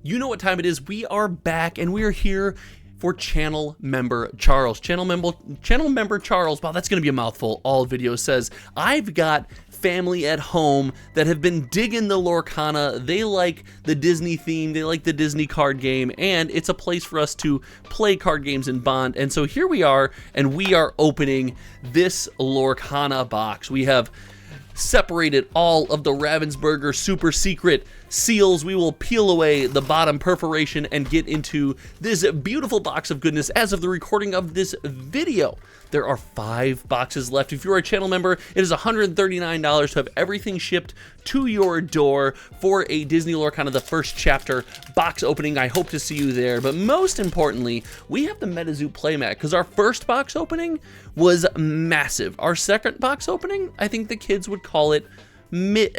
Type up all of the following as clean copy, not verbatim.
You know what time it is. We are back, and we are here for channel member Charles. Channel member Charles, wow, that's gonna be a mouthful. All video says, I've got family at home that have been digging the Lorcana. They like the Disney theme, they like the Disney card game, and it's a place for us to play card games and bond. And so here we are, and we are opening this Lorcana box. We have separated all of the Ravensburger super secret seals. We will peel away the bottom perforation and get into this beautiful box of goodness. As of the recording of this video, there are 5 boxes left. If you're a channel member, it is $139 to have everything shipped to your door for a Disney Lorcana the first chapter box opening. I hope to see you there. But most importantly, we have the MetaZoo playmat, because our first box opening was massive. Our second box opening, I think the kids would call it mid.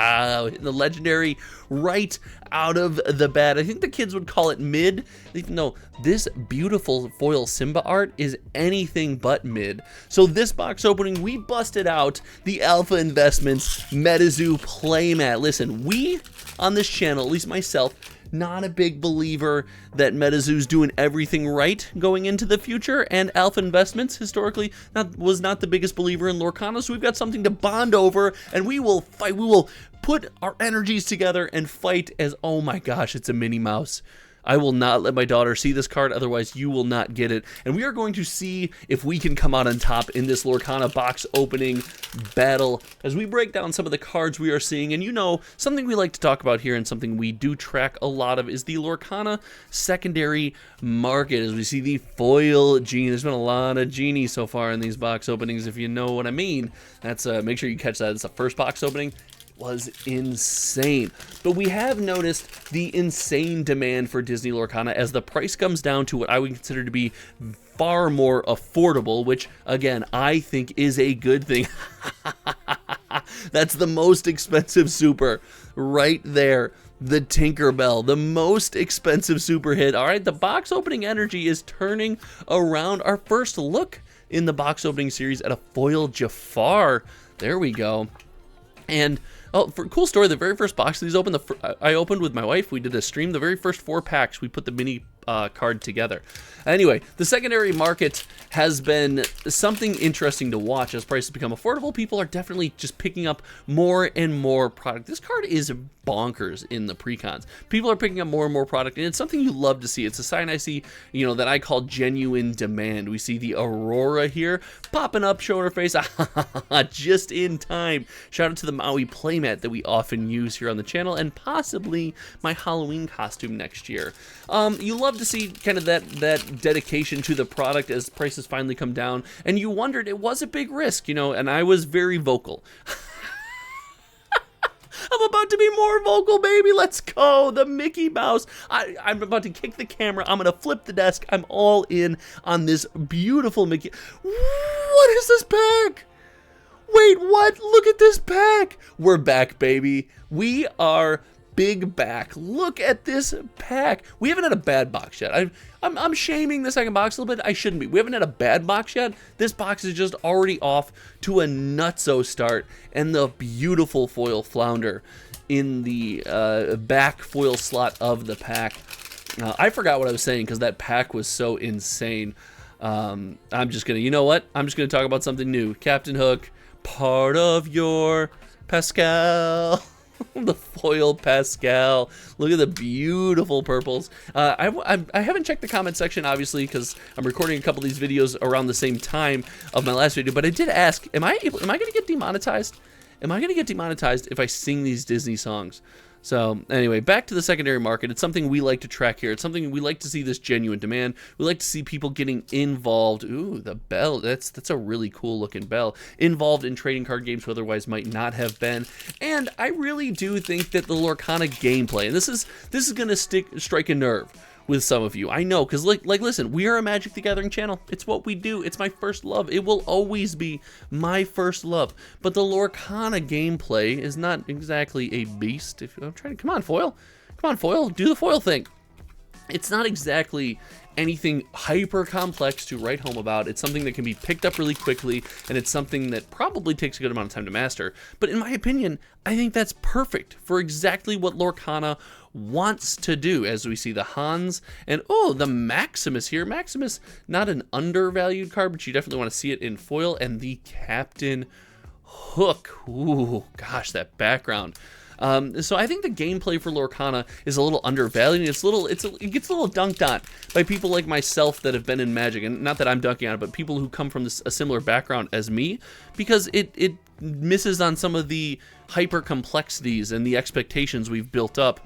The legendary right out of the bat. I think the kids would call it mid, even though this beautiful foil Simba art is anything but mid. So this box opening, we busted out the Alpha Investments MetaZoo playmat. Listen, we on this channel, at least myself, not a big believer that MetaZoo's doing everything right going into the future, and Alpha Investments historically was not the biggest believer in Lorcana, so we've got something to bond over, and we will fight. We will put our energies together and fight as, oh my gosh, it's a Minnie Mouse. I will not let my daughter see this card, otherwise you will not get it. And we are going to see if we can come out on top in this Lorcana box opening battle as we break down some of the cards we are seeing. And you know, something we like to talk about here and something we do track a lot of is the Lorcana secondary market. As we see the foil genie, there's been a lot of genie so far in these box openings, if you know what I mean. That's make sure you catch that. It's the first box opening. Was insane. But we have noticed the insane demand for Disney Lorcana as the price comes down to what I would consider to be far more affordable, which again I think is a good thing. That's the most expensive super right there. The Tinkerbell, the most expensive super hit. All right, the box opening energy is turning around. Our first look in the box opening series at a foil Jafar. There we go. And oh, for a cool story, the very first box these opened, I opened with my wife. We did a stream. The very first 4 packs, we put the mini card together. Anyway, the secondary market has been something interesting to watch as prices become affordable. People are definitely just picking up more and more product. This card is bonkers in the pre-cons. People are picking up more and more product, and it's something you love to see. It's a sign I see, you know, that I call genuine demand. We see the Aurora here popping up, showing her face just in time. Shout out to the Maui playmat that we often use here on the channel, and possibly my Halloween costume next year. You love to see kind of that dedication to the product as prices finally come down, and you wondered, it was a big risk, you know, and I was very vocal. I'm about to be more vocal, baby. Let's go. The Mickey Mouse. I'm about to kick the camera. I'm going to flip the desk. I'm all in on this beautiful Mickey. What is this pack? Wait, what? Look at this pack. We're back, baby. We are big back. Look at this pack. We haven't had a bad box yet. I'm shaming the second box a little bit. I shouldn't be. We haven't had a bad box yet. This box is just already off to a nutso start, and the beautiful foil flounder in the back foil slot of the pack. I forgot what I was saying because that pack was so insane. I'm just gonna, you know what? I'm just gonna talk about something new. Captain Hook, part of your Pascal. The foil Pascal. Look at the beautiful purples. I haven't checked the comment section, obviously, because I'm recording a couple of these videos around the same time of my last video, but I did ask, am I going to get demonetized? Am I going to get demonetized if I sing these Disney songs? So anyway, back to the secondary market. It's something we like to track here. It's something we like to see, this genuine demand. We like to see people getting involved. Ooh, the bell. That's a really cool looking bell. Involved in trading card games who otherwise might not have been. And I really do think that the Lorcana gameplay, and this is going to strike a nerve with some of you. I know, because like listen, we are a Magic the Gathering channel. It's what we do. It's my first love. It will always be my first love. But the Lorcana gameplay is not exactly a beast. If I'm trying to, come on, foil. Come on, foil. Do the foil thing. It's not exactly anything hyper complex to write home about. It's something that can be picked up really quickly, and it's something that probably takes a good amount of time to master. But in my opinion, I think that's perfect for exactly what Lorcana wants to do, as we see the Hans and, oh, the Maximus here. Maximus, not an undervalued card, but you definitely want to see it in foil. And the Captain Hook. Ooh, gosh, that background. So I think the gameplay for Lorcana is a little undervalued. It gets a little dunked on by people like myself that have been in Magic, and not that I'm dunking on it, but people who come from a similar background as me, because it misses on some of the hyper complexities and the expectations we've built up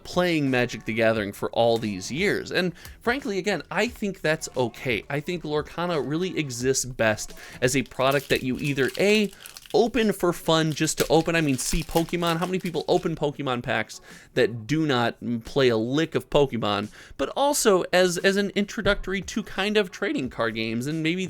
playing Magic the Gathering for all these years. And frankly, again, I think that's okay. I think Lorcana really exists best as a product that you either open for fun, just to open. I mean, see Pokemon. How many people open Pokemon packs that do not play a lick of Pokemon? But also as an introductory to kind of trading card games, and maybe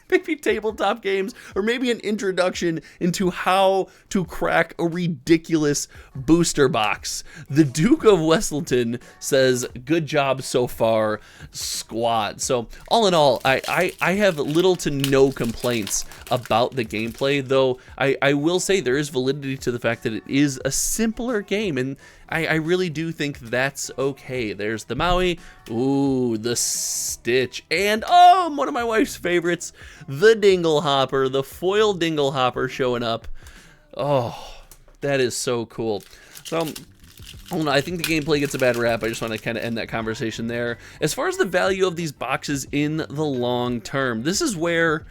maybe tabletop games, or maybe an introduction into how to crack a ridiculous booster box. The Duke of Wesselton says, good job so far, squad. So all in all, I have little to no complaints about the gameplay, though I will say there is validity to the fact that it is a simpler game, and I really do think that's okay. There's the Maui, ooh, the Stitch, and oh, one of my wife's favorites, the Dingle Hopper, the foil Dingle Hopper showing up. Oh, that is so cool. So, I don't know, I think the gameplay gets a bad rap. I just want to kind of end that conversation there. As far as the value of these boxes in the long term, this is where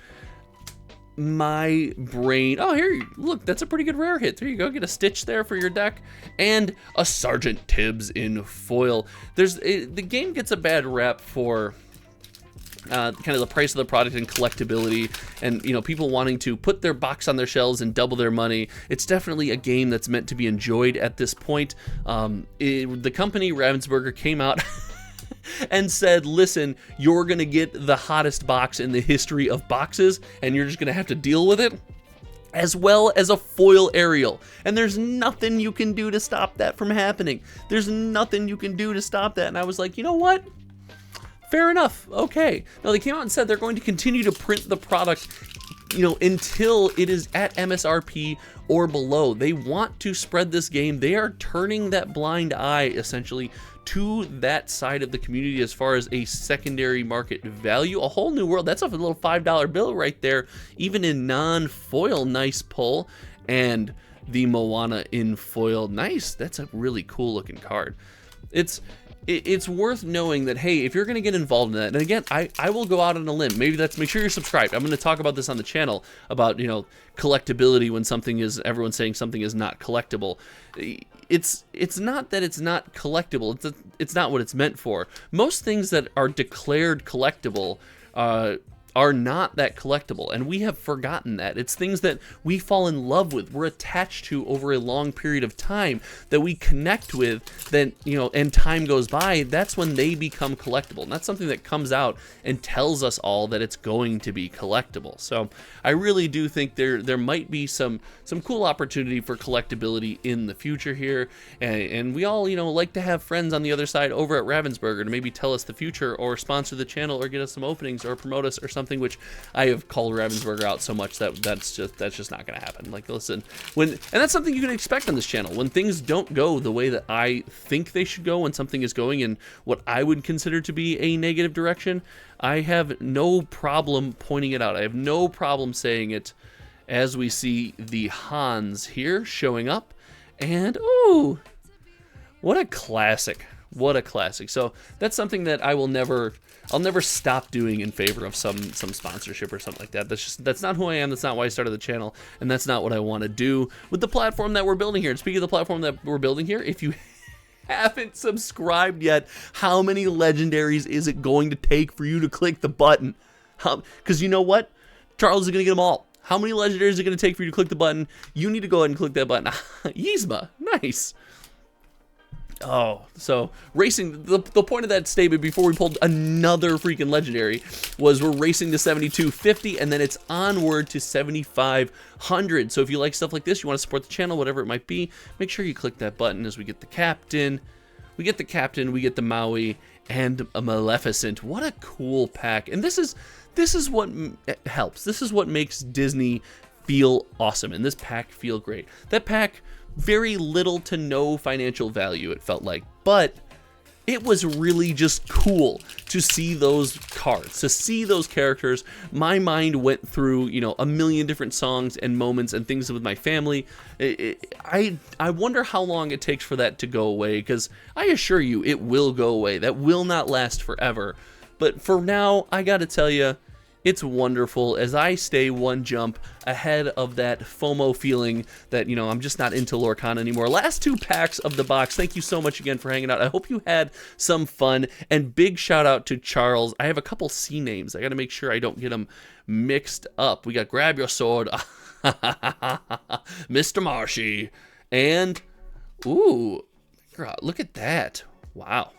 my brain, oh, here, look, that's a pretty good rare hit. There you go, get a Stitch there for your deck, and a Sergeant Tibbs in foil. The game gets a bad rap for kind of the price of the product and collectability, and people wanting to put their box on their shelves and double their money. It's definitely a game that's meant to be enjoyed at this point. The company Ravensburger came out and said, listen, you're gonna get the hottest box in the history of boxes, and you're just gonna have to deal with it, as well as a foil Ariel. And there's nothing you can do to stop that from happening. There's nothing you can do to stop that. And I was like, you know what? Fair enough. Okay. Now, they came out and said they're going to continue to print the product, until it is at MSRP or below. They want to spread this game. They are turning that blind eye, essentially, to that side of the community as far as a secondary market value. A whole new world. That's a little $5 bill right there, even in non-foil. Nice pull. And the Moana in foil. Nice. That's a really cool looking card. It's worth knowing that, hey, if you're going to get involved in that, and again, I will go out on a limb. Maybe make sure you're subscribed. I'm going to talk about this on the channel about, collectability when everyone's saying something is not collectible. It's not that it's not collectible. It's not what it's meant for. Most things that are declared collectible are not that collectible, and we have forgotten that. It's things that we fall in love with, we're attached to over a long period of time, that we connect with, that, and time goes by, that's when they become collectible. And that's something that comes out and tells us all that it's going to be collectible. So I really do think there might be some cool opportunity for collectability in the future here, and we all, like to have friends on the other side over at Ravensburger to maybe tell us the future, or sponsor the channel, or get us some openings, or promote us, or something, which I have called Ravensburger out so much that's just not gonna happen. Like, listen, and that's something you can expect on this channel. When things don't go the way that I think they should go, when something is going in what I would consider to be a negative direction, I have no problem pointing it out. I have no problem saying it, as we see the Hans here showing up. And ooh, what a classic. What a classic. So that's something that I'll never stop doing in favor of some sponsorship or something like that. That's not who I am. That's not why I started the channel, and that's not what I want to do with the platform that we're building here. And speaking of the platform that we're building here, if you haven't subscribed yet, how many legendaries is it going to take for you to click the button? Because you know what? Charles is going to get them all. How many legendaries is it going to take for you to click the button? You need to go ahead and click that button. Yzma, nice. Oh, so racing, the point of that statement before we pulled another freaking legendary was we're racing to 7250 and then it's onward to 7500. So if you like stuff like this, you want to support the channel, whatever it might be, make sure you click that button as we get the captain. We get the captain, we get the Maui, and a Maleficent. What a cool pack. And this is what helps. This is what makes Disney feel awesome, and this pack feel great. That pack, very little to no financial value, it felt like, but it was really just cool to see those cards, to see those characters. My mind went through, you know, a million different songs and moments and things with my family. I wonder how long it takes for that to go away, because I assure you it will go away. That will not last forever. But for now, I gotta tell you, it's wonderful as I stay one jump ahead of that FOMO feeling that, you know, I'm just not into Lorcana anymore. Last 2 packs of the box. Thank you so much again for hanging out. I hope you had some fun, and big shout out to Charles. I have a couple C names. I got to make sure I don't get them mixed up. We got Grab Your Sword, Mr. Marshy, and, ooh, look at that. Wow.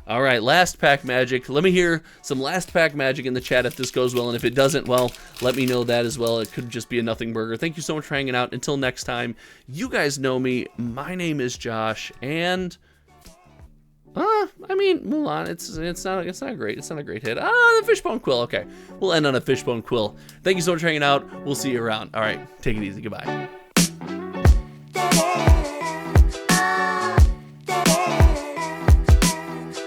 All right, last pack magic. Let me hear some last pack magic in the chat if this goes well, and if it doesn't, well, let me know that as well. It could just be a nothing burger. Thank you so much for hanging out. Until next time, you guys know me. My name is Josh, and I mean, Mulan. It's not a great hit. The fishbone quill. Okay, we'll end on a fishbone quill. Thank you so much for hanging out. We'll see you around. All right, take it easy. Goodbye.